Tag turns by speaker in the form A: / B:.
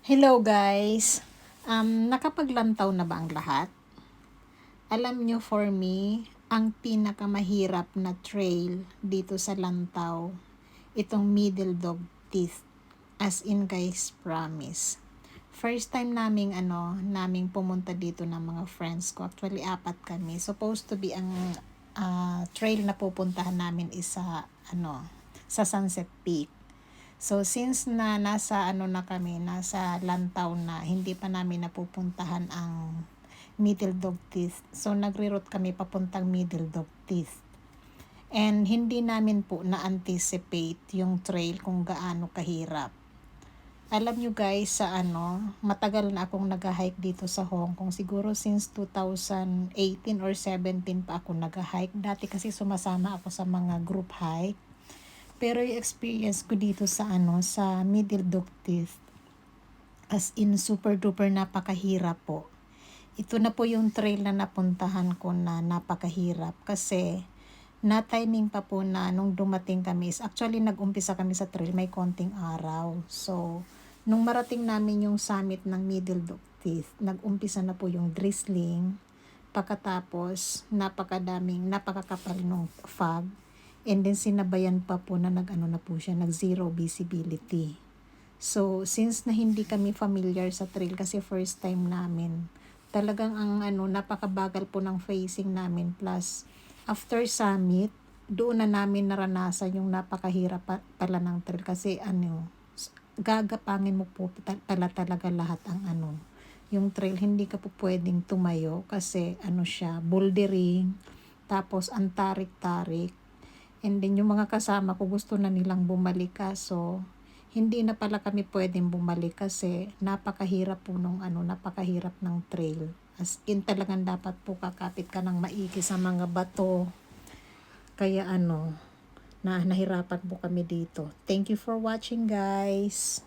A: Hello guys! Nakapaglantaw na ba ang lahat? Alam nyo, for me, ang pinakamahirap na trail dito sa Lantaw, itong Middle Dog Teeth. As in guys, promise. First time naming pumunta dito ng mga friends ko. Actually, 4 kami. Supposed to be ang trail na pupuntahan namin is sa Sunset Peak. So since na nasa nasa Lantaw na, hindi pa namin napupuntahan ang Middle Dog Teeth. So nagre-route kami papuntang Middle Dog Teeth. And hindi namin po na-anticipate yung trail kung gaano kahirap. Alam nyo guys, matagal na akong nag-hike dito sa Hong Kong. Siguro since 2018 or 17 pa ako nag-hike. Dati kasi sumasama ako sa mga group hike. Pero yung experience ko dito sa sa Middle Dog Teeth, as in super duper napakahirap po. Ito na po yung trail na napuntahan ko na napakahirap kasi na-timing pa po na nung dumating kami. Actually nag-umpisa kami sa trail, may konting araw. So nung marating namin yung summit ng Middle Dog Teeth, nag-umpisa na po yung drizzling. Pagkatapos napakakapal ng fog. And then sinabayan pa po na na po siya, nag zero visibility. So since na hindi kami familiar sa trail kasi first time namin, talagang ang napakabagal po ng facing namin. Plus after summit, doon na namin naranasan yung napakahirap pala ng trail kasi gagapangin mo po pala talaga lahat ang yung trail. Hindi ka po pwedeng tumayo kasi siya, bouldering, tapos ang tarik-tarik. And then yung mga kasama ko gusto na nilang bumalik, so hindi na pala kami pwedeng bumalik kasi napakahirap po napakahirap ng trail. As in talagang dapat po kakapit ka ng maigi sa mga bato. Kaya nahirapan po kami dito. Thank you for watching guys.